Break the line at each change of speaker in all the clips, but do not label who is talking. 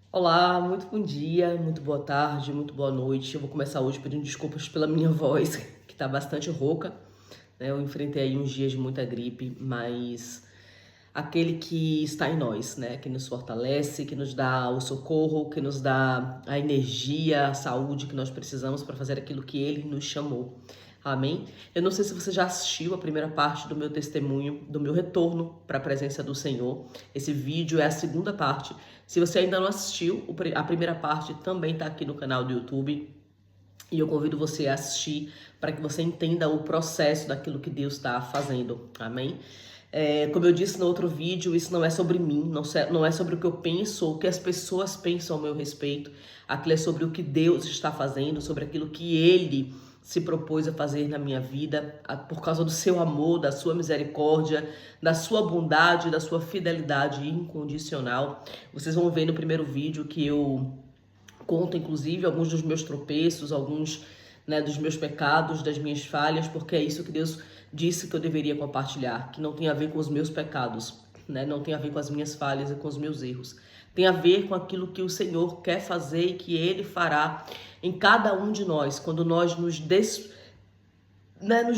Olá, muito bom dia, muito boa tarde, muito boa noite. Eu vou começar hoje pedindo desculpas pela minha voz, que tá bastante rouca, né? Eu enfrentei aí uns dias de muita gripe, mas aquele que está em nós, né? Que nos fortalece, que nos dá o socorro, que nos dá a energia, a saúde que nós precisamos para fazer aquilo que Ele nos chamou. Amém? Eu não sei se você já assistiu a primeira parte do meu testemunho, do meu retorno para a presença do Senhor. Esse vídeo é a segunda parte. Se você ainda não assistiu, a primeira parte também está aqui no canal do YouTube. E eu convido você a assistir para que você entenda o processo daquilo que Deus está fazendo. Amém? Como eu disse no outro vídeo, isso não é sobre mim, não é sobre o que eu penso ou o que as pessoas pensam ao meu respeito. Aquilo é sobre o que Deus está fazendo, sobre aquilo que Ele se propôs a fazer na minha vida, por causa do seu amor, da sua misericórdia, da sua bondade, da sua fidelidade incondicional. Vocês vão ver no primeiro vídeo que eu conto, inclusive, alguns dos meus tropeços, alguns, né, dos meus pecados, das minhas falhas, porque é isso que Deus disse que eu deveria compartilhar, que não tem a ver com os meus pecados, né, não tem a ver com as minhas falhas e com os meus erros. Tem a ver com aquilo que o Senhor quer fazer e que Ele fará em cada um de nós, quando nós nos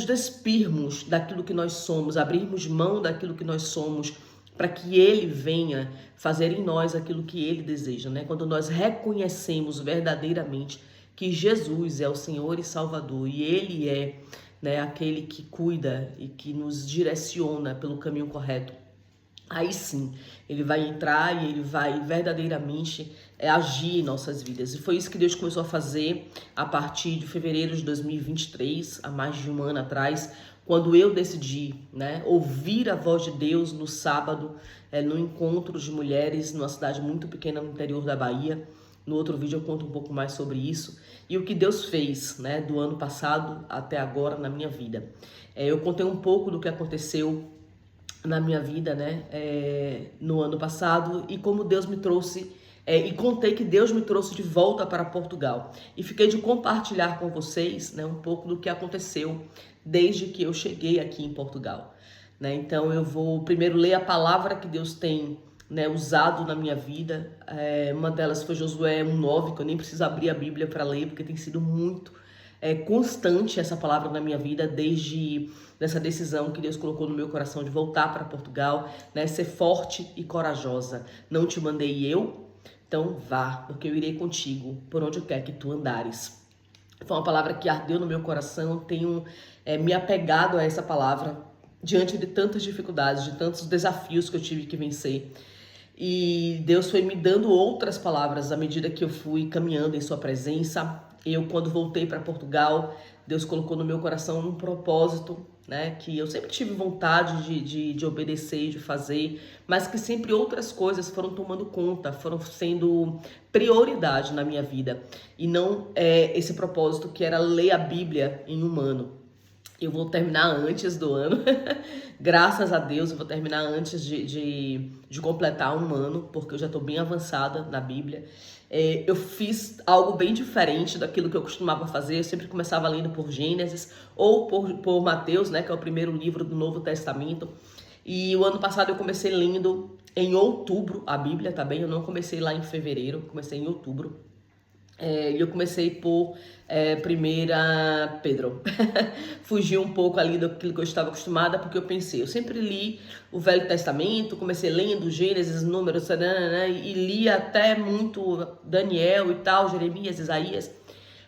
despirmos daquilo que nós somos, abrirmos mão daquilo que nós somos, para que Ele venha fazer em nós aquilo que Ele deseja, né? Quando nós reconhecemos verdadeiramente que Jesus é o Senhor e Salvador e Ele é, né, aquele que cuida e que nos direciona pelo caminho correto. Aí sim, Ele vai entrar e Ele vai verdadeiramente agir em nossas vidas. E foi isso que Deus começou a fazer a partir de fevereiro de 2023, há mais de um ano atrás, quando eu decidi, né, ouvir a voz de Deus no sábado, no encontro de mulheres numa cidade muito pequena no interior da Bahia. No outro vídeo eu conto um pouco mais sobre isso e o que Deus fez, né, do ano passado até agora na minha vida. Eu contei um pouco do que aconteceu na minha vida, né, no ano passado, e como Deus me trouxe, e contei que Deus me trouxe de volta para Portugal. E fiquei de compartilhar com vocês, né, um pouco do que aconteceu desde que eu cheguei aqui em Portugal, né? Então eu vou primeiro ler a palavra que Deus tem, né, usado na minha vida. Uma delas foi Josué 1:9, que eu nem preciso abrir a Bíblia para ler, porque tem sido muito constante essa palavra na minha vida desde dessa decisão que Deus colocou no meu coração de voltar para Portugal, né? Ser forte e corajosa. Não te mandei eu, então vá, porque eu irei contigo por onde quer que tu andares. Foi uma palavra que ardeu no meu coração, tenho me apegado a essa palavra diante de tantas dificuldades, de tantos desafios que eu tive que vencer. E Deus foi me dando outras palavras à medida que eu fui caminhando em sua presença. Eu, quando voltei para Portugal, Deus colocou no meu coração um propósito, né, que eu sempre tive vontade de obedecer e de fazer, mas que sempre outras coisas foram tomando conta, foram sendo prioridade na minha vida. E não esse propósito que era ler a Bíblia em um ano. Eu vou terminar antes do ano, graças a Deus eu vou terminar antes de completar um ano, porque eu já estou bem avançada na Bíblia. Eu fiz algo bem diferente daquilo que eu costumava fazer. Eu sempre começava lendo por Gênesis ou por Mateus, né, que é o primeiro livro do Novo Testamento. E o ano passado eu comecei lendo em outubro a Bíblia, tá bem? Eu não comecei lá em fevereiro, comecei em outubro. E eu comecei por 1 Pedro. Fugi um pouco ali daquilo que eu estava acostumada, porque eu pensei, eu sempre li o Velho Testamento, comecei lendo Gênesis, Números, né, e li até muito Daniel e tal, Jeremias, Isaías,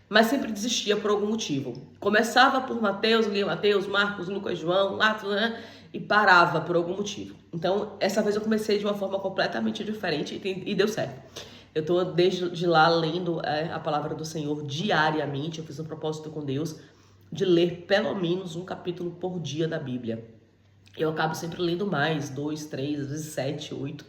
mas sempre desistia por algum motivo. Começava por Mateus, lia Mateus, Marcos, Lucas, João, Atos, né, e parava por algum motivo. Então, essa vez eu comecei de uma forma completamente diferente e deu certo. Eu estou desde lá lendo a palavra do Senhor diariamente. Eu fiz um propósito com Deus de ler pelo menos um capítulo por dia da Bíblia. Eu acabo sempre lendo mais, 2, 3, às vezes 7, 8,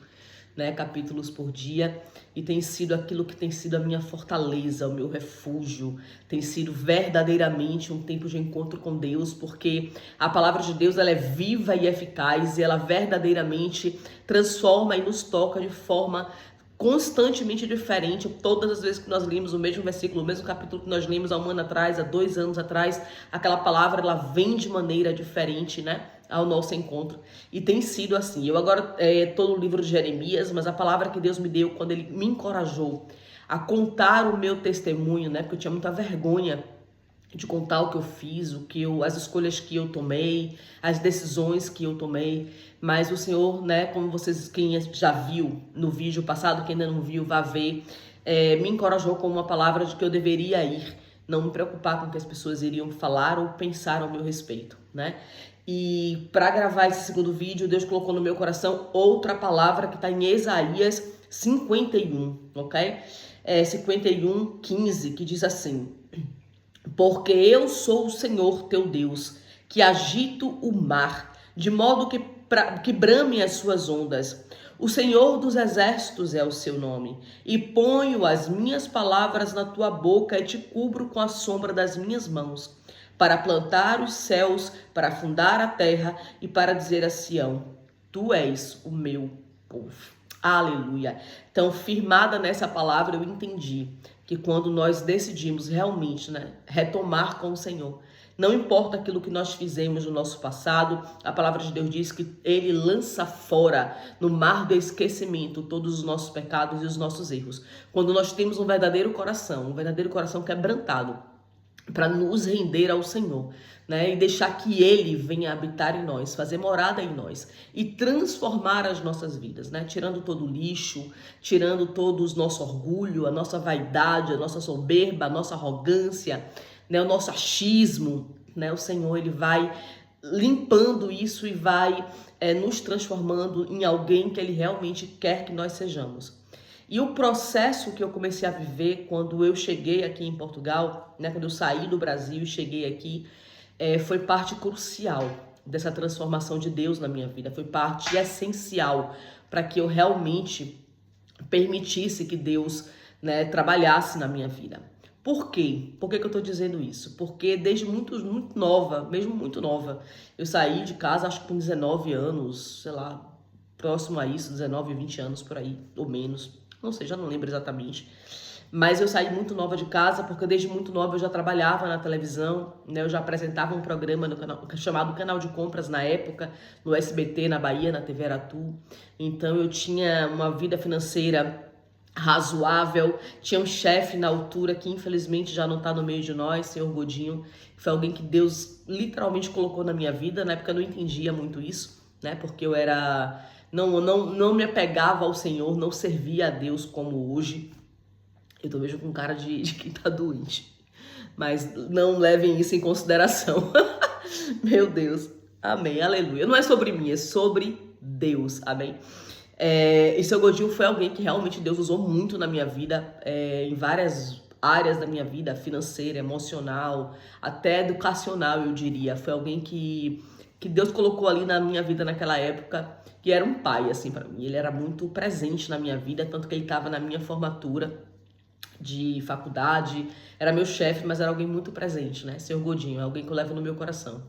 né, capítulos por dia. E tem sido aquilo que tem sido a minha fortaleza, o meu refúgio. Tem sido verdadeiramente um tempo de encontro com Deus, porque a palavra de Deus, ela é viva e eficaz e ela verdadeiramente transforma e nos toca de forma constantemente diferente. Todas as vezes que nós lemos o mesmo versículo, o mesmo capítulo que nós lemos há um ano atrás, há 2 anos atrás, aquela palavra ela vem de maneira diferente, né? ao nosso encontro. E tem sido assim. Eu agora estou no livro de Jeremias, mas a palavra que Deus me deu quando Ele me encorajou a contar o meu testemunho, né? Porque eu tinha muita vergonha de contar o que eu fiz, as escolhas que eu tomei, as decisões que eu tomei. Mas o Senhor, né, como vocês, quem já viu no vídeo passado, quem ainda não viu, vá ver, me encorajou com uma palavra de que eu deveria ir, não me preocupar com o que as pessoas iriam falar ou pensar ao meu respeito, né? E para gravar esse segundo vídeo, Deus colocou no meu coração outra palavra que está em Isaías 51, ok? 51:15, que diz assim: porque eu sou o Senhor teu Deus, que agito o mar, de modo que brame as suas ondas. O Senhor dos exércitos é o seu nome. E ponho as minhas palavras na tua boca e te cubro com a sombra das minhas mãos, para plantar os céus, para afundar a terra e para dizer a Sião: tu és o meu povo. Aleluia. Então, firmada nessa palavra, eu entendi que quando nós decidimos realmente, né, retomar com o Senhor, não importa aquilo que nós fizemos no nosso passado, a palavra de Deus diz que Ele lança fora no mar do esquecimento todos os nossos pecados e os nossos erros. Quando nós temos um verdadeiro coração quebrantado, para nos render ao Senhor, né? E deixar que Ele venha habitar em nós, fazer morada em nós e transformar as nossas vidas, né? Tirando todo o lixo, tirando todo o nosso orgulho, a nossa vaidade, a nossa soberba, a nossa arrogância, né? O nosso achismo, né? O Senhor, Ele vai limpando isso e vai nos transformando em alguém que Ele realmente quer que nós sejamos. E o processo que eu comecei a viver quando eu cheguei aqui em Portugal, né, quando eu saí do Brasil e cheguei aqui, foi parte crucial dessa transformação de Deus na minha vida. Foi parte essencial para que eu realmente permitisse que Deus, né, trabalhasse na minha vida. Por quê? Por que eu estou dizendo isso? Porque desde muito nova, mesmo muito nova, eu saí de casa, acho que com 19 anos, sei lá, próximo a isso, 19, 20 anos por aí, ou menos. Não sei, já não lembro exatamente. Mas eu saí muito nova de casa, porque desde muito nova eu já trabalhava na televisão, né? Eu já apresentava um programa no canal, chamado Canal de Compras na época, no SBT, na Bahia, na TV Aratu. Então eu tinha uma vida financeira razoável, tinha um chefe na altura que infelizmente já não está no meio de nós, senhor Godinho, que foi alguém que Deus literalmente colocou na minha vida. Na época eu não entendia muito isso, né? Porque eu era... Não me apegava ao Senhor, não servia a Deus como hoje. Eu tô mesmo com cara de quem tá doente. Mas não levem isso em consideração. Meu Deus. Amém. Aleluia. Não é sobre mim, é sobre Deus. Amém. E seu Godinho foi alguém que realmente Deus usou muito na minha vida, em várias áreas da minha vida, financeira, emocional, até educacional, eu diria. Foi alguém que Deus colocou ali na minha vida naquela época, que era um pai, assim, para mim. Ele era muito presente na minha vida, tanto que ele estava na minha formatura de faculdade, era meu chefe, mas era alguém muito presente, né? Senhor Godinho, é alguém que eu levo no meu coração.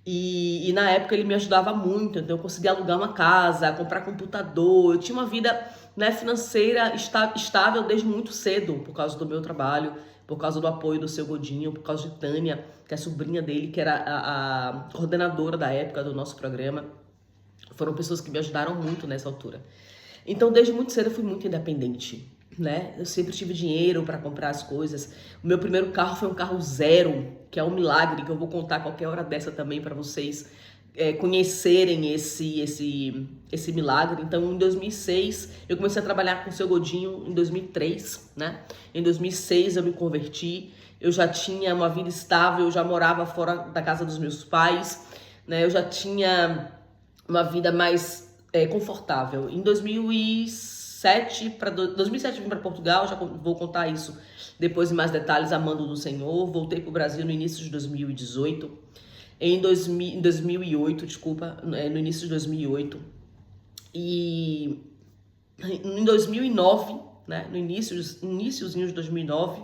E na época ele me ajudava muito, então eu conseguia alugar uma casa, comprar computador, eu tinha uma vida, né, financeira estável desde muito cedo, por causa do meu trabalho, por causa do apoio do seu Godinho, por causa de Tânia, que é a sobrinha dele, que era a coordenadora da época do nosso programa. Foram pessoas que me ajudaram muito nessa altura. Então, desde muito cedo eu fui muito independente, né? Eu sempre tive dinheiro para comprar as coisas. O meu primeiro carro foi um carro zero, que é um milagre, que eu vou contar qualquer hora dessa também para vocês conhecerem esse milagre. Então, em 2006, eu comecei a trabalhar com o seu Godinho em 2003, né? Em 2006 eu me converti, eu já tinha uma vida estável, eu já morava fora da casa dos meus pais, né? Eu já tinha uma vida mais confortável. Em 2007 eu vim para Portugal, já vou contar isso depois em mais detalhes, amando do Senhor. Voltei para o Brasil no início de 2018. Em 2008, desculpa, no início de 2008. E em 2009, né, no iníciozinho de 2009,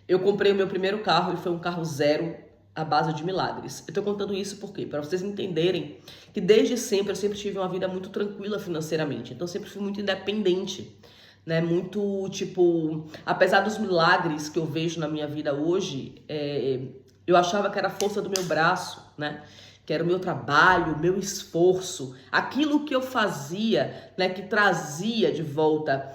eu comprei o meu primeiro carro e foi um carro zero, à base de milagres. Eu tô contando isso por quê? Para vocês entenderem que desde sempre eu sempre tive uma vida muito tranquila financeiramente. Então eu sempre fui muito independente, né? Muito, tipo, apesar dos milagres que eu vejo na minha vida hoje, eu achava que era a força do meu braço, né? que era o meu trabalho, o meu esforço, aquilo que eu fazia, né, que trazia de volta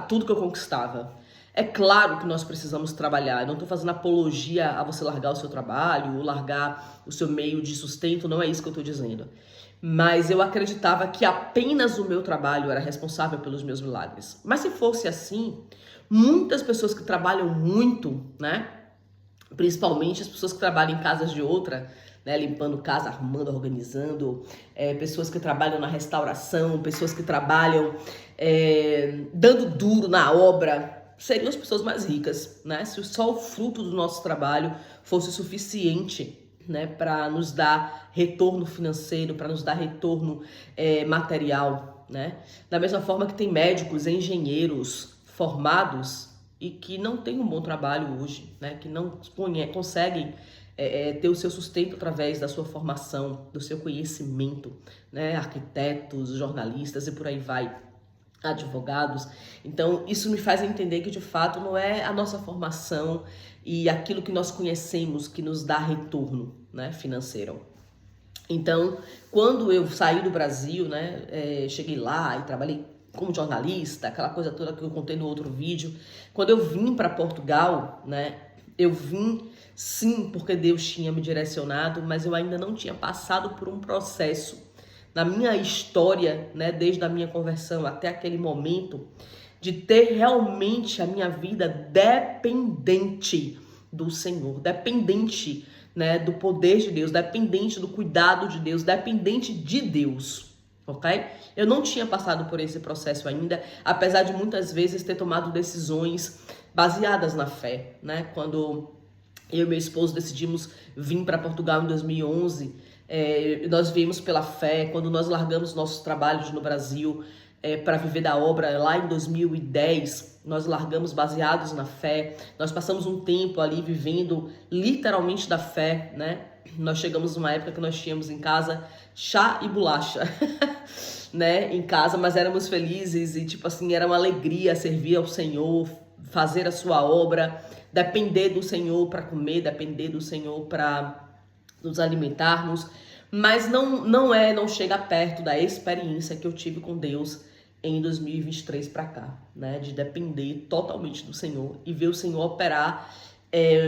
tudo que eu conquistava. É claro que nós precisamos trabalhar. Eu não estou fazendo apologia a você largar o seu trabalho ou largar o seu meio de sustento, não é isso que eu estou dizendo. Mas eu acreditava que apenas o meu trabalho era responsável pelos meus milagres. Mas se fosse assim, muitas pessoas que trabalham muito, né? Principalmente as pessoas que trabalham em casas de outra, né, limpando casa, arrumando, organizando, pessoas que trabalham na restauração, pessoas que trabalham dando duro na obra, seriam as pessoas mais ricas, né? Se só o fruto do nosso trabalho fosse suficiente, né, para nos dar retorno financeiro, para nos dar retorno material, né? Da mesma forma que tem médicos, engenheiros formados e que não têm um bom trabalho hoje, né? Que não conseguem ter o seu sustento através da sua formação, do seu conhecimento, né? Arquitetos, jornalistas e por aí vai, advogados. Então, isso me faz entender que, de fato, não é a nossa formação e aquilo que nós conhecemos que nos dá retorno, né, financeiro. Então, quando eu saí do Brasil, né, cheguei lá e trabalhei como jornalista, aquela coisa toda que eu contei no outro vídeo. Quando eu vim para Portugal, né, eu vim sim porque Deus tinha me direcionado, mas eu ainda não tinha passado por um processo na minha história, né, desde a minha conversão até aquele momento, de ter realmente a minha vida dependente do Senhor, dependente, né, do poder de Deus, dependente do cuidado de Deus, dependente de Deus, ok? Eu não tinha passado por esse processo ainda, apesar de muitas vezes ter tomado decisões baseadas na fé, né? Quando eu e meu esposo decidimos vir para Portugal em 2011, nós viemos pela fé. Quando nós largamos nossos trabalhos no Brasil para viver da obra lá em 2010, nós largamos baseados na fé. Nós passamos um tempo ali vivendo literalmente da fé, né? Nós chegamos numa época que nós tínhamos em casa chá e bolacha, né? Em casa, mas éramos felizes e tipo assim, era uma alegria servir ao Senhor, fazer a sua obra, depender do Senhor para comer, depender do Senhor para nos alimentarmos, mas não chega perto da experiência que eu tive com Deus em 2023 para cá, né? De depender totalmente do Senhor e ver o Senhor operar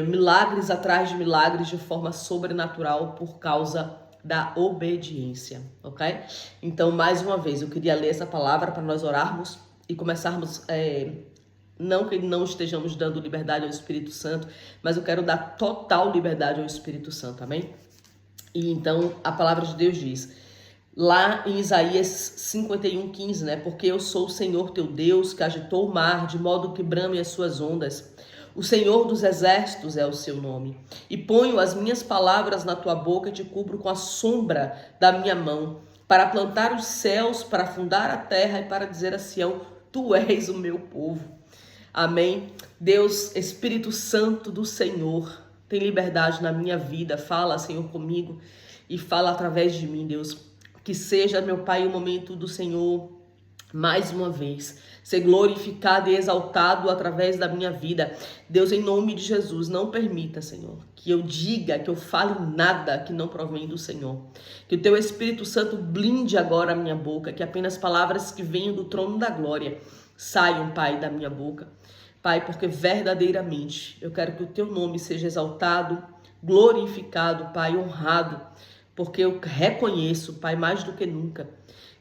milagres atrás de milagres de forma sobrenatural por causa da obediência, ok? Então, mais uma vez, eu queria ler essa palavra para nós orarmos e começarmos... não que não estejamos dando liberdade ao Espírito Santo, mas eu quero dar total liberdade ao Espírito Santo, amém? E então a palavra de Deus diz, lá em Isaías 51:15, né? Porque eu sou o Senhor teu Deus, que agitou o mar, de modo que brame as suas ondas. O Senhor dos exércitos é o seu nome. E ponho as minhas palavras na tua boca e te cubro com a sombra da minha mão, para plantar os céus, para fundar a terra e para dizer a Sião, tu és o meu povo. Amém? Deus, Espírito Santo do Senhor, tem liberdade na minha vida. Fala, Senhor, comigo e fala através de mim, Deus. Que seja, meu Pai, o momento do Senhor, mais uma vez, ser glorificado e exaltado através da minha vida. Deus, em nome de Jesus, não permita, Senhor, que eu diga, que eu fale nada que não provém do Senhor. Que o teu Espírito Santo blinde agora a minha boca, que apenas palavras que venham do trono da glória saiam, Pai, da minha boca. Pai, porque verdadeiramente eu quero que o teu nome seja exaltado, glorificado, Pai, honrado, porque eu reconheço, Pai, mais do que nunca,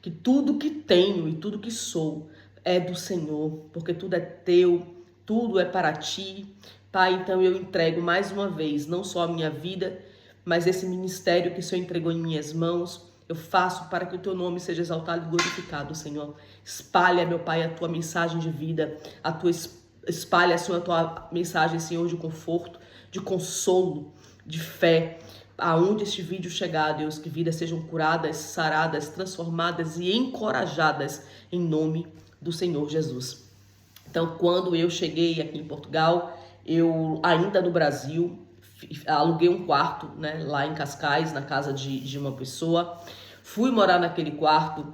que tudo que tenho e tudo que sou é do Senhor, porque tudo é teu, tudo é para ti. Pai, então eu entrego mais uma vez, não só a minha vida, mas esse ministério que o Senhor entregou em minhas mãos, eu faço para que o teu nome seja exaltado e glorificado, Senhor. Espalha, meu Pai, a tua mensagem de vida, espalha, Senhor, a tua mensagem, Senhor, de conforto, de consolo, de fé. Aonde este vídeo chegar, Deus, que vidas sejam curadas, saradas, transformadas e encorajadas em nome do Senhor Jesus. Então, quando eu cheguei aqui em Portugal, eu ainda no Brasil, aluguei um quarto, né, lá em Cascais, na casa de uma pessoa. Fui morar naquele quarto.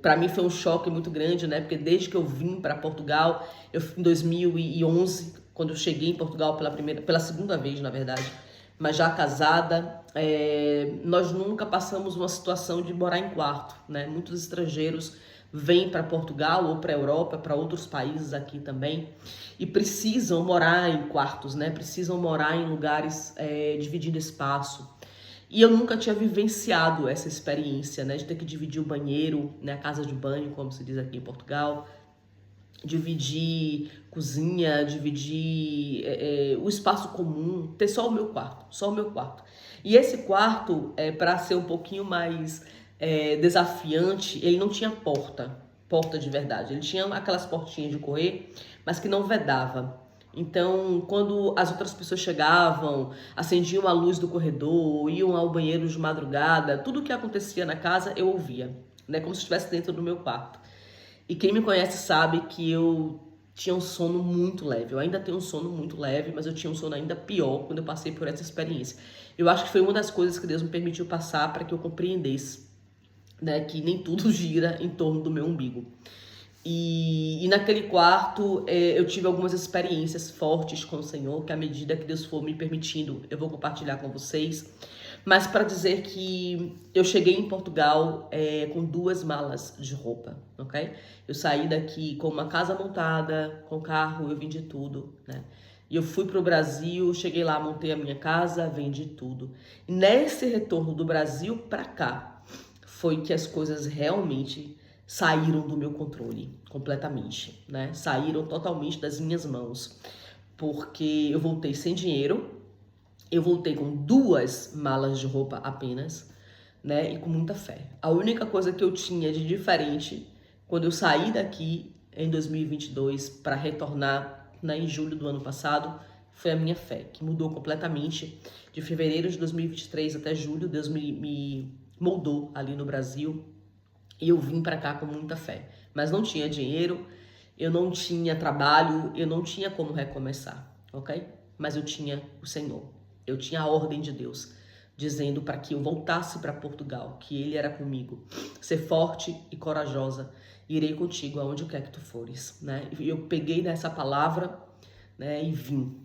Para mim foi um choque muito grande, né? Porque desde que eu vim para Portugal, em 2011, quando eu cheguei em Portugal pela segunda vez, na verdade, mas já casada, nós nunca passamos uma situação de morar em quarto, né? Muitos estrangeiros vêm para Portugal ou para a Europa, para outros países aqui também, e precisam morar em quartos, né? Precisam morar em lugares dividindo espaço. E eu nunca tinha vivenciado essa experiência, né? De ter que dividir o banheiro, né? A casa de banho, como se diz aqui em Portugal, dividir cozinha, dividir o espaço comum, ter só o meu quarto, só o meu quarto. E esse quarto, para ser um pouquinho mais desafiante, ele não tinha porta de verdade. Ele tinha aquelas portinhas de correr, mas que não vedava. Então, quando as outras pessoas chegavam, acendiam a luz do corredor, iam ao banheiro de madrugada, tudo o que acontecia na casa eu ouvia, né? Como se estivesse dentro do meu quarto. E quem me conhece sabe que eu tinha um sono muito leve. Eu ainda tenho um sono muito leve, mas eu tinha um sono ainda pior quando eu passei por essa experiência. Eu acho que foi uma das coisas que Deus me permitiu passar para que eu compreendesse, né, que nem tudo gira em torno do meu umbigo. E naquele quarto eu tive algumas experiências fortes com o Senhor, que à medida que Deus for me permitindo, eu vou compartilhar com vocês. Mas para dizer que eu cheguei em Portugal com 2 malas de roupa, ok? Eu saí daqui com uma casa montada, com carro, eu vendi tudo, né? E eu fui para o Brasil, cheguei lá, montei a minha casa, vendi tudo. E nesse retorno do Brasil para cá, foi que as coisas realmente saíram do meu controle, completamente, né? Saíram totalmente das minhas mãos, porque eu voltei sem dinheiro, eu voltei com 2 malas de roupa apenas, né? E com muita fé. A única coisa que eu tinha de diferente quando eu saí daqui em 2022 para retornar, né, em julho do ano passado, foi a minha fé, que mudou completamente. De fevereiro de 2023 até julho, Deus me moldou ali no Brasil e eu vim para cá com muita fé. Mas não tinha dinheiro, eu não tinha trabalho, eu não tinha como recomeçar, ok? Mas eu tinha o Senhor. Eu tinha a ordem de Deus, dizendo para que eu voltasse para Portugal, que Ele era comigo. Ser forte e corajosa, irei contigo aonde quer que tu fores, né? E eu peguei nessa palavra, né, e vim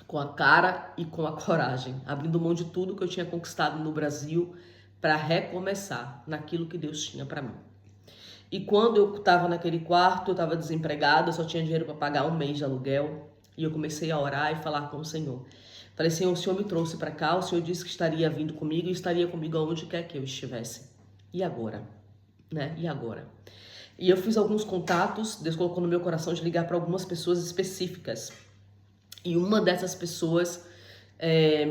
com a cara e com a coragem, abrindo mão de tudo que eu tinha conquistado no Brasil para recomeçar naquilo que Deus tinha para mim. E quando eu estava naquele quarto, eu estava desempregada, eu só tinha dinheiro para pagar 1 mês de aluguel, e eu comecei a orar e falar com o Senhor. Falei, Senhor, o Senhor me trouxe para cá, o Senhor disse que estaria vindo comigo e estaria comigo aonde quer que eu estivesse. E agora? Né? E agora? E eu fiz alguns contatos, Deus colocou no meu coração de ligar para algumas pessoas específicas. E uma dessas pessoas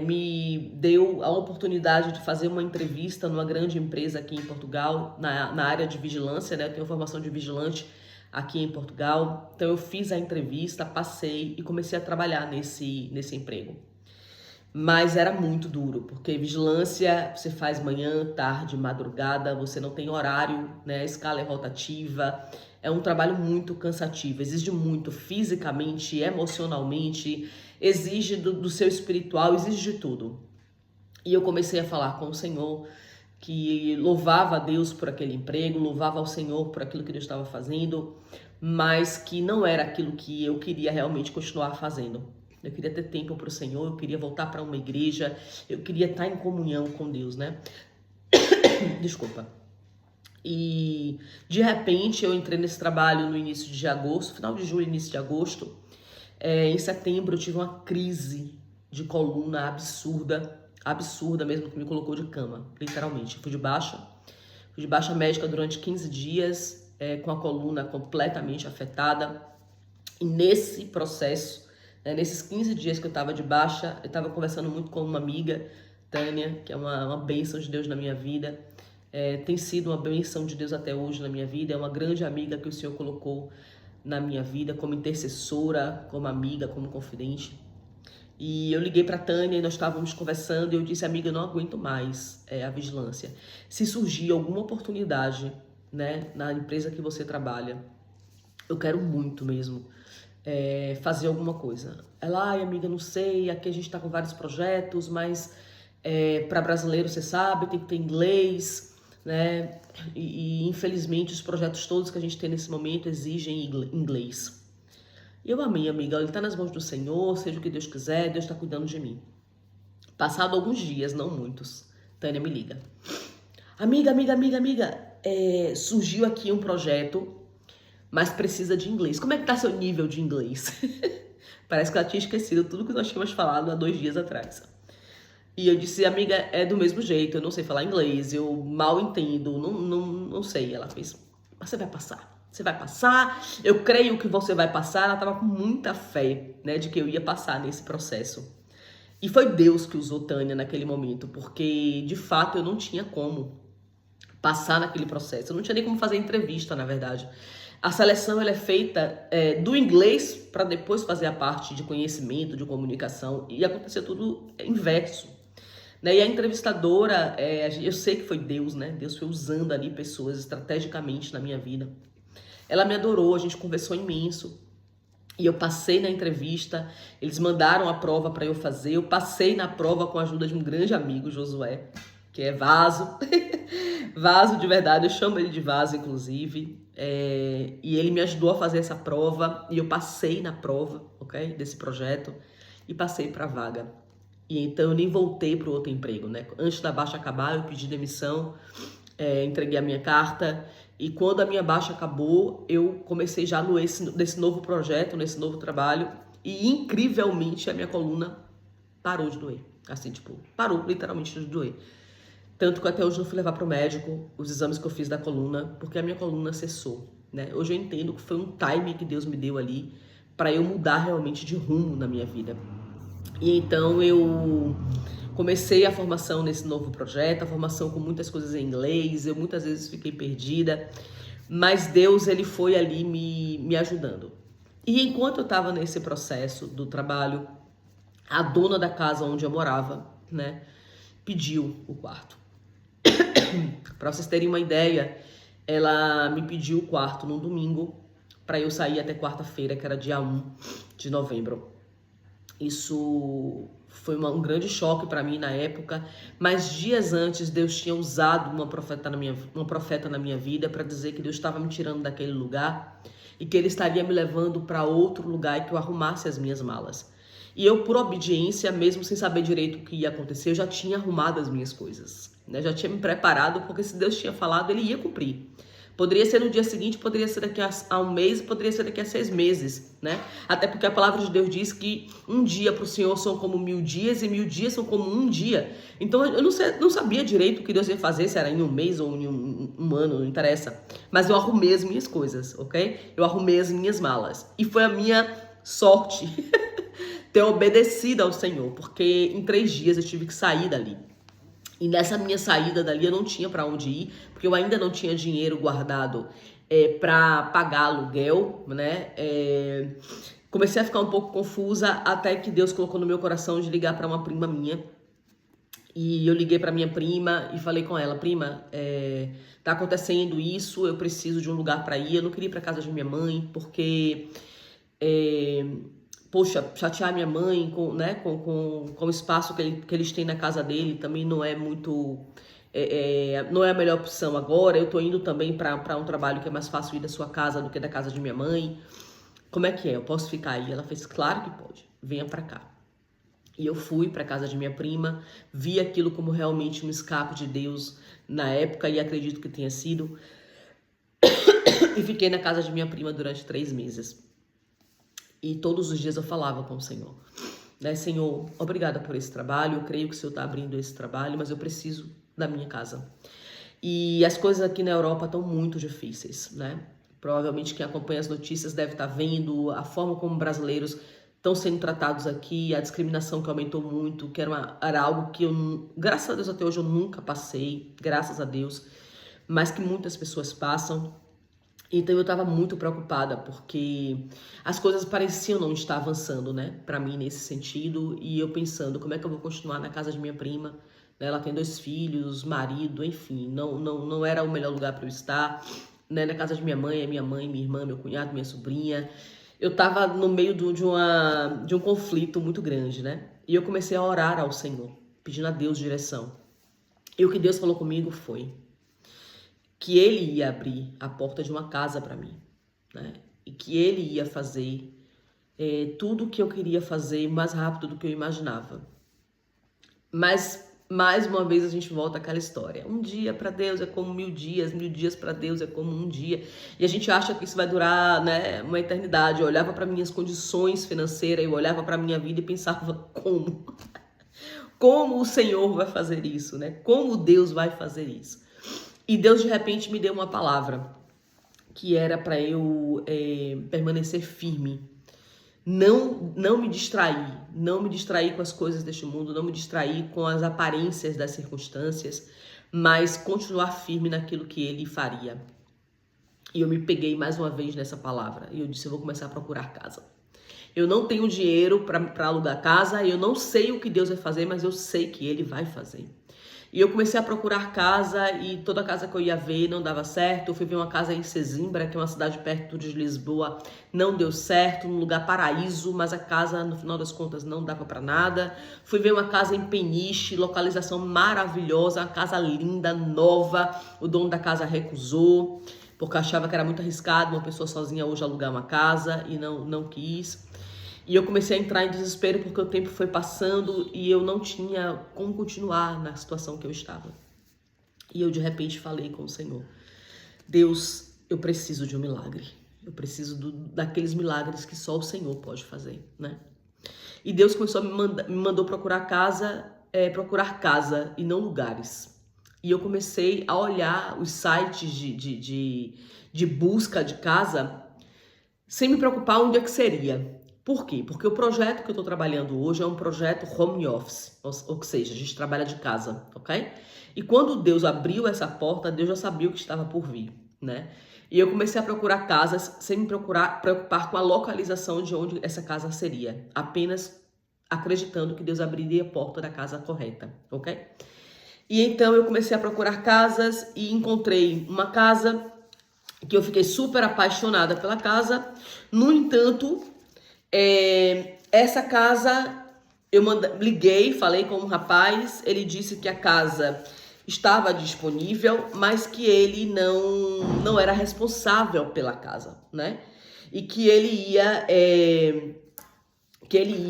me deu a oportunidade de fazer uma entrevista numa grande empresa aqui em Portugal, na área de vigilância, né? Eu tenho formação de vigilante aqui em Portugal. Então eu fiz a entrevista, passei e comecei a trabalhar nesse emprego. Mas era muito duro, porque vigilância você faz manhã, tarde, madrugada, você não tem horário, né? A escala é rotativa, é um trabalho muito cansativo, exige muito fisicamente, emocionalmente, exige do seu espiritual, exige de tudo. E eu comecei a falar com o Senhor, que louvava a Deus por aquele emprego, louvava ao Senhor por aquilo que Deus estava fazendo, mas que não era aquilo que eu queria realmente continuar fazendo. Eu queria ter tempo para o Senhor, eu queria voltar para uma igreja, eu queria estar em comunhão com Deus, né? Desculpa. E de repente eu entrei nesse trabalho no início de agosto, final de julho, início de agosto. Em setembro eu tive uma crise de coluna absurda mesmo, que me colocou de cama, literalmente. Fui de baixa médica durante 15 dias, com a coluna completamente afetada. E nesse processo, nesses 15 dias que eu estava de baixa, eu estava conversando muito com uma amiga, Tânia, que é uma bênção de Deus na minha vida. Tem sido uma bênção de Deus até hoje na minha vida, é uma grande amiga que o Senhor colocou na minha vida como intercessora, como amiga, como confidente. E eu liguei para Tânia e nós estávamos conversando e eu disse, amiga, eu não aguento mais a vigilância. Se surgir alguma oportunidade, né, na empresa que você trabalha, eu quero muito mesmo fazer alguma coisa. Ela, ai amiga, não sei, aqui a gente está com vários projetos, mas para brasileiro, você sabe, tem que ter inglês, né? E infelizmente os projetos todos que a gente tem nesse momento exigem inglês. E eu amei, amiga, ele está nas mãos do Senhor, seja o que Deus quiser, Deus está cuidando de mim. Passado alguns dias, não muitos, Tânia me liga. Amiga, surgiu aqui um projeto, mas precisa de inglês. Como é que tá seu nível de inglês? Parece que ela tinha esquecido tudo que nós tínhamos falado há 2 dias atrás. E eu disse, amiga, é do mesmo jeito, eu não sei falar inglês, eu mal entendo, não sei. Ela fez, mas você vai passar, eu creio que você vai passar. Ela tava com muita fé, né, de que eu ia passar nesse processo. E foi Deus que usou Tânia naquele momento, porque de fato eu não tinha como passar naquele processo, eu não tinha nem como fazer entrevista, na verdade. A seleção ela é feita do inglês para depois fazer a parte de conhecimento, de comunicação, e aconteceu tudo inverso. Né? E a entrevistadora, eu sei que foi Deus, né? Deus foi usando ali pessoas estrategicamente na minha vida. Ela me adorou, a gente conversou imenso. E eu passei na entrevista, eles mandaram a prova para eu fazer. Eu passei na prova com a ajuda de um grande amigo, Josué, que é Vaso. Vaso de verdade, eu chamo ele de Vaso, inclusive. E ele me ajudou a fazer essa prova. E eu passei na prova, ok? Desse projeto. E passei para a vaga. E então eu nem voltei para o outro emprego, né? Antes da baixa acabar, eu pedi demissão, entreguei a minha carta. E quando a minha baixa acabou, eu comecei já nesse novo projeto, nesse novo trabalho. E incrivelmente a minha coluna parou de doer. Assim, tipo, parou literalmente de doer. Tanto que até hoje eu não fui levar para o médico os exames que eu fiz da coluna, porque a minha coluna cessou, né? Hoje eu entendo que foi um time que Deus me deu ali para eu mudar realmente de rumo na minha vida. E então eu comecei a formação nesse novo projeto, a formação com muitas coisas em inglês, eu muitas vezes fiquei perdida, mas Deus ele foi ali me ajudando. E enquanto eu estava nesse processo do trabalho, a dona da casa onde eu morava, né, pediu o quarto. Para vocês terem uma ideia, ela me pediu o quarto num domingo para eu sair até quarta-feira, que era dia 1 de novembro. Isso foi um grande choque para mim na época, mas dias antes Deus tinha usado uma profeta na minha vida para dizer que Deus estava me tirando daquele lugar e que Ele estaria me levando para outro lugar e que eu arrumasse as minhas malas. E eu, por obediência, mesmo sem saber direito o que ia acontecer, eu já tinha arrumado as minhas coisas, né? Já tinha me preparado, porque se Deus tinha falado, Ele ia cumprir. Poderia ser no dia seguinte, poderia ser daqui a 1 mês, poderia ser daqui a 6 meses, né? Até porque a palavra de Deus diz que um dia para o Senhor são como 1000 dias e 1000 dias são como um dia. Então eu não sabia direito o que Deus ia fazer, se era em 1 mês ou em um ano, não interessa. Mas eu arrumei as minhas coisas, ok? Eu arrumei as minhas malas. E foi a minha sorte ter obedecido ao Senhor, porque em 3 dias eu tive que sair dali. E nessa minha saída dali eu não tinha para onde ir, porque eu ainda não tinha dinheiro guardado para pagar aluguel, né? Comecei a ficar um pouco confusa até que Deus colocou no meu coração de ligar para uma prima minha. E eu liguei para minha prima e falei com ela, prima, tá acontecendo isso, eu preciso de um lugar para ir. Eu não queria ir para casa de minha mãe, porque poxa, chatear minha mãe com o espaço que eles têm na casa dele também não é muito... não é a melhor opção agora. Eu tô indo também para um trabalho que é mais fácil ir da sua casa do que da casa de minha mãe. Como é que é? Eu posso ficar aí? Ela fez, claro que pode, venha para cá. E eu fui para casa de minha prima, vi aquilo como realmente um escape de Deus na época, e acredito que tenha sido. E fiquei na casa de minha prima durante 3 meses. E todos os dias eu falava com o Senhor, né? Senhor, obrigada por esse trabalho, eu creio que o Senhor está abrindo esse trabalho, mas eu preciso da minha casa. E as coisas aqui na Europa estão muito difíceis, né? Provavelmente quem acompanha as notícias deve estar vendo a forma como brasileiros estão sendo tratados aqui, a discriminação que aumentou muito, que era algo que eu, graças a Deus, até hoje eu nunca passei, graças a Deus, mas que muitas pessoas passam. Então eu estava muito preocupada, porque as coisas pareciam não estar avançando, né, para mim nesse sentido, e eu pensando, como é que eu vou continuar na casa de minha prima, né? Ela tem 2 filhos, marido, enfim, não era o melhor lugar para eu estar, né? Na casa de minha mãe, minha irmã, meu cunhado, minha sobrinha. Eu estava no meio de um conflito muito grande, né? E eu comecei a orar ao Senhor, pedindo a Deus direção. E o que Deus falou comigo foi que Ele ia abrir a porta de uma casa para mim, né? E que Ele ia fazer tudo o que eu queria fazer mais rápido do que eu imaginava. Mas mais uma vez a gente volta àquela história. Um dia para Deus é como 1000 dias, 1000 dias para Deus é como um dia. E a gente acha que isso vai durar, né, uma eternidade. Eu olhava para minhas condições financeiras, eu olhava para minha vida e pensava como? Como o Senhor vai fazer isso, né? Como Deus vai fazer isso? E Deus de repente me deu uma palavra que era para eu permanecer firme. Não me distrair, não me distrair com as coisas deste mundo, não me distrair com as aparências das circunstâncias, mas continuar firme naquilo que ele faria. E eu me peguei mais uma vez nessa palavra e eu disse, eu vou começar a procurar casa. Eu não tenho dinheiro para alugar casa, eu não sei o que Deus vai fazer, mas eu sei que ele vai fazer. E eu comecei a procurar casa e toda casa que eu ia ver não dava certo. Eu fui ver uma casa em Sesimbra, que é uma cidade perto de Lisboa, não deu certo, num lugar paraíso, mas a casa, no final das contas, não dava para nada. Fui ver uma casa em Peniche, localização maravilhosa, uma casa linda, nova. O dono da casa recusou, porque achava que era muito arriscado uma pessoa sozinha hoje alugar uma casa e não quis. E eu comecei a entrar em desespero porque o tempo foi passando e eu não tinha como continuar na situação que eu estava. E eu de repente falei com o Senhor, Deus, eu preciso de um milagre. Eu preciso daqueles milagres que só o Senhor pode fazer, né? E Deus começou a me mandou procurar casa e não lugares. E eu comecei a olhar os sites de busca de casa sem me preocupar onde é que seria. Por quê? Porque o projeto que eu estou trabalhando hoje é um projeto home office, ou seja, a gente trabalha de casa, ok? E quando Deus abriu essa porta, Deus já sabia o que estava por vir, né? E eu comecei a procurar casas sem me preocupar com a localização de onde essa casa seria, apenas acreditando que Deus abriria a porta da casa correta, ok? E então eu comecei a procurar casas e encontrei uma casa que eu fiquei super apaixonada pela casa. No entanto, essa casa, eu liguei, falei com um rapaz, ele disse que a casa estava disponível, mas que ele não era responsável pela casa, né? E que ele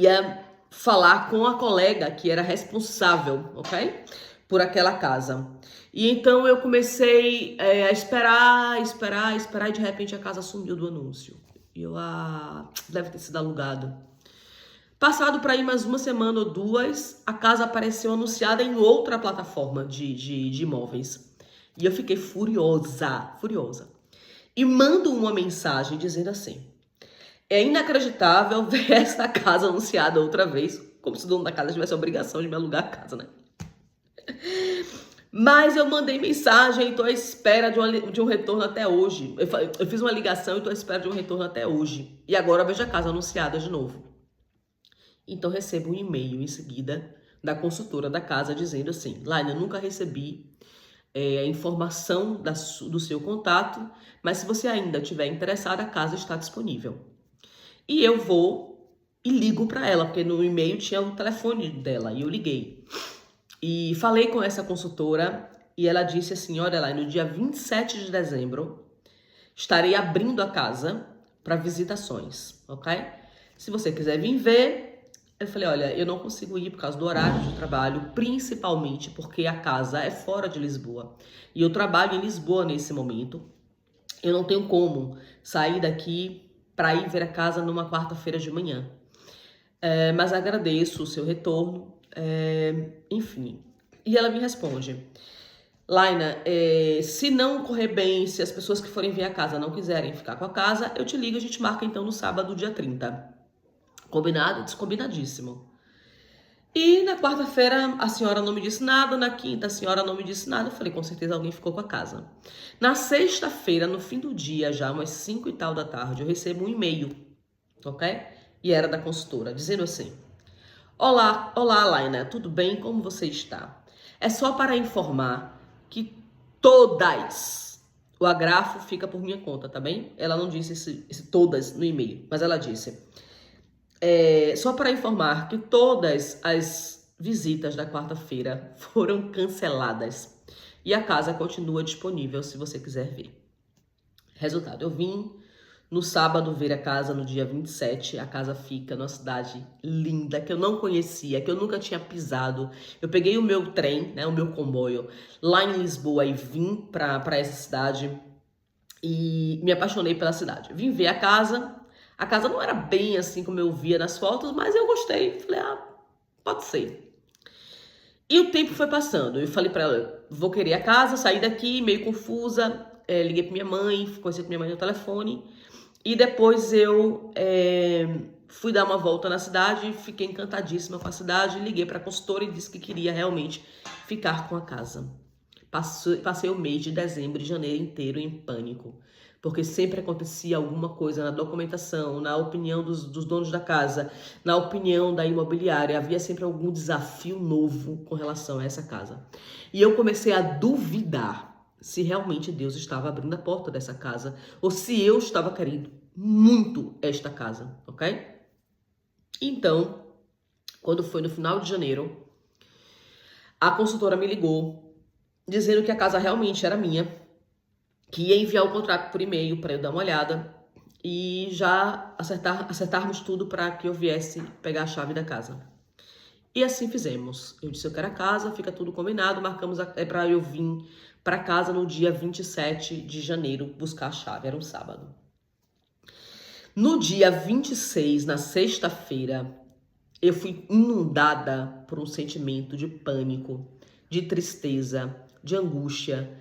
ia falar com a colega que era responsável, ok? Por aquela casa. E então eu comecei a esperar, e de repente a casa sumiu do anúncio. E eu, deve ter sido alugado. Passado para aí mais uma semana ou duas, a casa apareceu anunciada em outra plataforma de imóveis. E eu fiquei furiosa. E mando uma mensagem dizendo assim, é inacreditável ver essa casa anunciada outra vez, como se o dono da casa tivesse a obrigação de me alugar a casa, né? Mas eu mandei mensagem e estou à espera de um retorno até hoje. Eu fiz uma ligação e estou à espera de um retorno até hoje. E agora eu vejo a casa anunciada de novo. Então recebo um e-mail em seguida da consultora da casa dizendo assim, Laina, eu nunca recebi a informação do seu contato, mas se você ainda estiver interessada, a casa está disponível. E eu vou e ligo para ela, porque no e-mail tinha o telefone dela e eu liguei. E falei com essa consultora e ela disse assim, olha lá, no dia 27 de dezembro estarei abrindo a casa para visitações, ok? Se você quiser vir ver, eu falei, olha, eu não consigo ir por causa do horário de trabalho, principalmente porque a casa é fora de Lisboa. E eu trabalho em Lisboa nesse momento. Eu não tenho como sair daqui para ir ver a casa numa quarta-feira de manhã. Mas agradeço o seu retorno. Enfim, e ela me responde, Laina, se não correr bem, se as pessoas que forem ver a casa não quiserem ficar com a casa, eu te ligo, a gente marca então no sábado, dia 30. Combinado? Descombinadíssimo. E na quarta-feira a senhora não me disse nada, na quinta a senhora não me disse nada, eu falei, com certeza alguém ficou com a casa. Na sexta-feira, no fim do dia, já umas 5 e tal da tarde, eu recebo um e-mail, ok? E era da consultora, dizendo assim, Olá, Laina, tudo bem? Como você está? É só para informar que todas, o agrafo fica por minha conta, tá bem? Ela não disse esse todas no e-mail, mas ela disse, só para informar que todas as visitas da quarta-feira foram canceladas e a casa continua disponível se você quiser ver. Resultado, eu vim, No sábado, ver a casa no dia 27. A casa fica numa cidade linda, que eu não conhecia, que eu nunca tinha pisado. Eu peguei o meu trem, né, o meu comboio, lá em Lisboa e vim para essa cidade e me apaixonei pela cidade. Vim ver a casa. A casa não era bem assim como eu via nas fotos, mas eu gostei. Falei, pode ser. E o tempo foi passando. Eu falei para ela, vou querer a casa, saí daqui meio confusa. Liguei para minha mãe, conversei com minha mãe no telefone. E depois eu fui dar uma volta na cidade, fiquei encantadíssima com a cidade, liguei para a consultora e disse que queria realmente ficar com a casa. Passei o mês de dezembro e janeiro inteiro em pânico, porque sempre acontecia alguma coisa na documentação, na opinião dos donos da casa, na opinião da imobiliária, havia sempre algum desafio novo com relação a essa casa. E eu comecei a duvidar se realmente Deus estava abrindo a porta dessa casa, ou se eu estava querendo muito esta casa, ok? Então, quando foi no final de janeiro, a consultora me ligou, dizendo que a casa realmente era minha, que ia enviar o contrato por e-mail para eu dar uma olhada e já acertarmos tudo para que eu viesse pegar a chave da casa. E assim fizemos. Eu disse, eu quero a casa, fica tudo combinado, marcamos para eu vir para casa no dia 27 de janeiro buscar a chave, era um sábado. No dia 26, na sexta-feira, eu fui inundada por um sentimento de pânico, de tristeza, de angústia.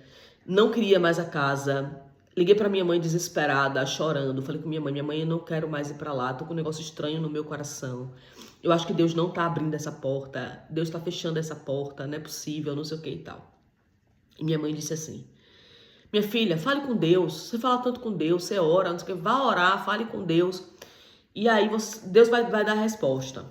Não queria mais a casa. Liguei para minha mãe desesperada, chorando. Falei com minha mãe, eu não quero mais ir para lá, tô com um negócio estranho no meu coração. Eu acho que Deus não tá abrindo essa porta, Deus tá fechando essa porta, não é possível, não sei o que e tal. E minha mãe disse assim, minha filha, fale com Deus, você fala tanto com Deus, você ora, não sei o que, vá orar, fale com Deus, e aí Deus vai dar a resposta.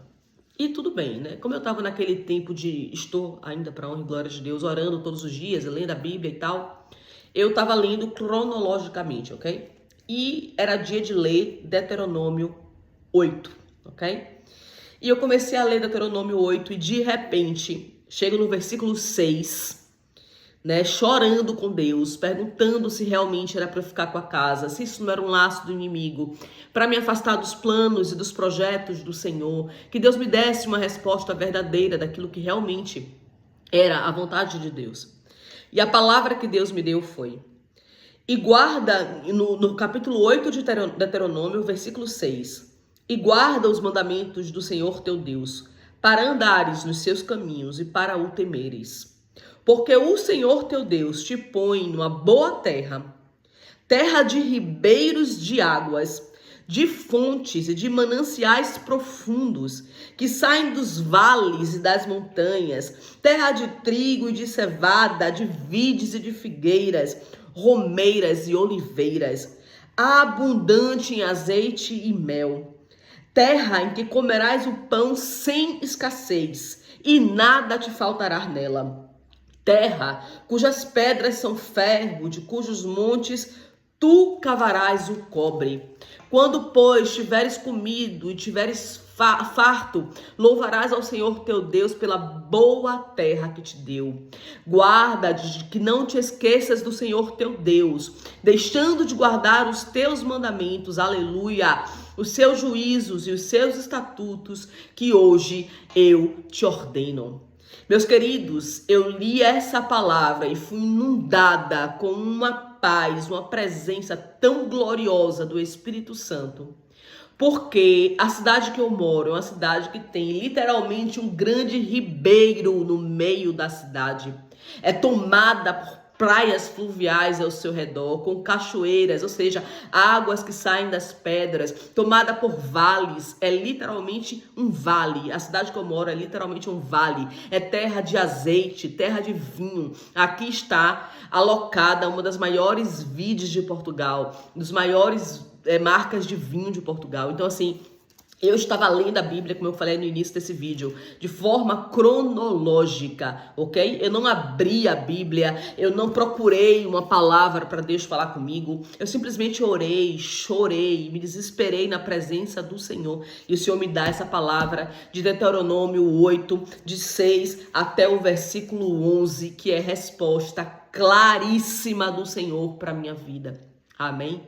E tudo bem, né? Como eu tava naquele tempo estou ainda para honra e glória de Deus, orando todos os dias, lendo a Bíblia e tal, eu tava lendo cronologicamente, ok? E era dia de ler Deuteronômio 8, ok? E eu comecei a ler Deuteronômio 8 e de repente, chego no versículo 6, né, chorando com Deus, perguntando se realmente era para eu ficar com a casa, se isso não era um laço do inimigo, para me afastar dos planos e dos projetos do Senhor, que Deus me desse uma resposta verdadeira daquilo que realmente era a vontade de Deus. E a palavra que Deus me deu foi, e guarda, no capítulo 8 de Deuteronômio, versículo 6, e guarda os mandamentos do Senhor teu Deus, para andares nos seus caminhos e para o temeres. Porque o Senhor teu Deus te põe numa boa terra, terra de ribeiros de águas, de fontes e de mananciais profundos, que saem dos vales e das montanhas, terra de trigo e de cevada, de vides e de figueiras, romeiras e oliveiras, abundante em azeite e mel, terra em que comerás o pão sem escassez, e nada te faltará nela. Terra cujas pedras são ferro, de cujos montes tu cavarás o cobre. Quando, pois, tiveres comido e tiveres farto, louvarás ao Senhor teu Deus pela boa terra que te deu. Guarda de que não te esqueças do Senhor teu Deus, deixando de guardar os teus mandamentos, aleluia, os seus juízos e os seus estatutos que hoje eu te ordeno. Meus queridos, eu li essa palavra e fui inundada com uma paz, uma presença tão gloriosa do Espírito Santo. Porque a cidade que eu moro é uma cidade que tem literalmente um grande ribeiro no meio da cidade. É tomada por praias fluviais ao seu redor, com cachoeiras, ou seja, águas que saem das pedras, tomada por vales, é literalmente um vale. A cidade que eu moro é literalmente um vale, é terra de azeite, terra de vinho. Aqui está alocada uma das maiores vides de Portugal, dos maiores marcas de vinho de Portugal. Então, assim, eu estava lendo a Bíblia, como eu falei no início desse vídeo, de forma cronológica, ok? Eu não abri a Bíblia, eu não procurei uma palavra para Deus falar comigo. Eu simplesmente orei, chorei, me desesperei na presença do Senhor. E o Senhor me dá essa palavra de Deuteronômio 8, de 6 até o versículo 11, que é resposta claríssima do Senhor para a minha vida. Amém?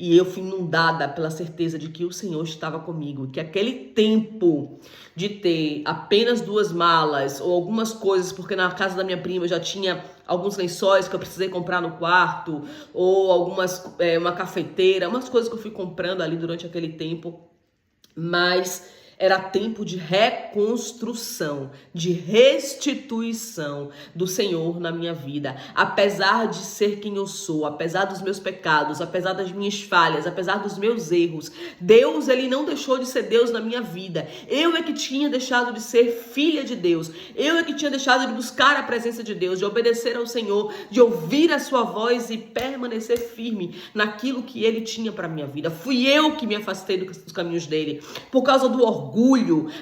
E eu fui inundada pela certeza de que o Senhor estava comigo, que aquele tempo de ter apenas 2 malas ou algumas coisas, porque na casa da minha prima eu já tinha alguns lençóis que eu precisei comprar no quarto, ou uma cafeteira, umas coisas que eu fui comprando ali durante aquele tempo, mas era tempo de reconstrução, de restituição do Senhor na minha vida. Apesar de ser quem eu sou, apesar dos meus pecados, apesar das minhas falhas, apesar dos meus erros, Deus, ele não deixou de ser Deus na minha vida. Eu é que tinha deixado de ser filha de Deus. Eu é que tinha deixado de buscar a presença de Deus, de obedecer ao Senhor, de ouvir a sua voz e permanecer firme naquilo que ele tinha para minha vida. Fui eu que me afastei dos caminhos dele, por causa do orgulho,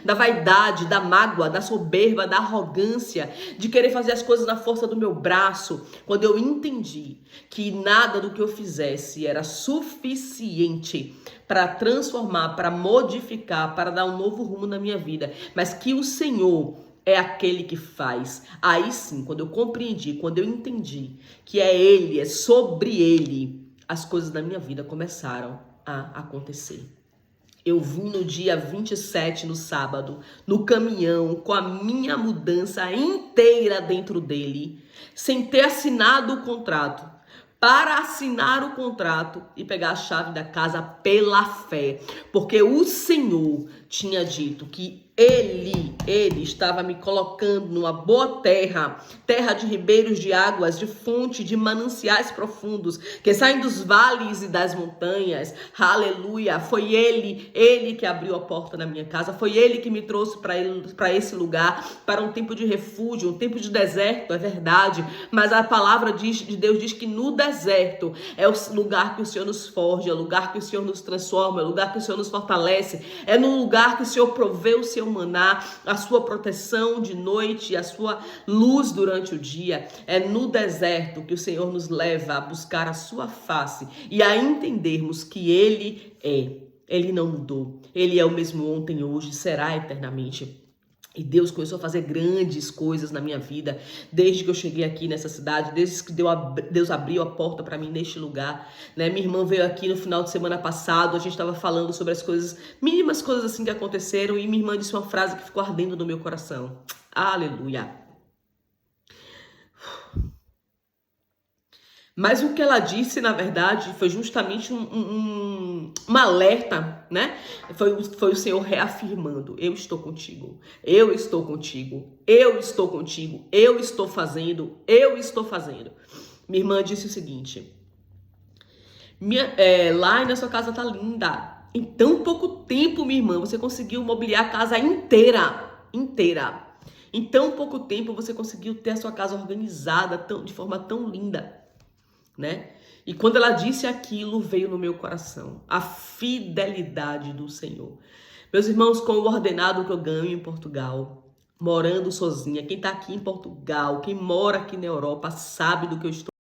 da vaidade, da mágoa, da soberba, da arrogância, de querer fazer as coisas na força do meu braço. Quando eu entendi que nada do que eu fizesse era suficiente para transformar, para modificar, para dar um novo rumo na minha vida, mas que o Senhor é aquele que faz. Aí sim, quando eu compreendi, quando eu entendi que é Ele, é sobre Ele, as coisas da minha vida começaram a acontecer. Eu vim no dia 27, no sábado, no caminhão, com a minha mudança inteira dentro dele, sem ter assinado o contrato, para assinar o contrato e pegar a chave da casa pela fé. Porque o Senhor tinha dito que Ele estava me colocando numa boa terra, terra de ribeiros de águas, de fonte, de mananciais profundos, que saem dos vales e das montanhas. Aleluia! Foi Ele que abriu a porta na minha casa, foi Ele que me trouxe para esse lugar, para um tempo de refúgio, um tempo de deserto, é verdade, mas a palavra de Deus diz que no deserto é o lugar que o Senhor nos forja, é o lugar que o Senhor nos transforma, é o lugar que o Senhor nos fortalece, é no lugar que o Senhor provê o seu maná, a sua proteção de noite, a sua luz durante o dia. É no deserto que o Senhor nos leva a buscar a sua face e a entendermos que Ele não mudou. Ele é o mesmo ontem, hoje, será eternamente. E Deus começou a fazer grandes coisas na minha vida, desde que eu cheguei aqui nessa cidade, desde que Deus abriu a porta para mim neste lugar, né? Minha irmã veio aqui no final de semana passado, a gente estava falando sobre as coisas, mínimas coisas assim que aconteceram, e minha irmã disse uma frase que ficou ardendo no meu coração. Aleluia! Mas o que ela disse, na verdade, foi justamente um alerta, né? Foi o Senhor reafirmando: eu estou contigo, eu estou contigo, eu estou contigo, eu estou fazendo, eu estou fazendo. Minha irmã disse o seguinte: lá na sua casa tá linda. Em tão pouco tempo, minha irmã, você conseguiu mobiliar a casa inteira. Em tão pouco tempo, você conseguiu ter a sua casa organizada de forma tão linda, né? E quando ela disse aquilo, veio no meu coração a fidelidade do Senhor. Meus irmãos, com o ordenado que eu ganho em Portugal, morando sozinha, quem tá aqui em Portugal, quem mora aqui na Europa, sabe do que eu estou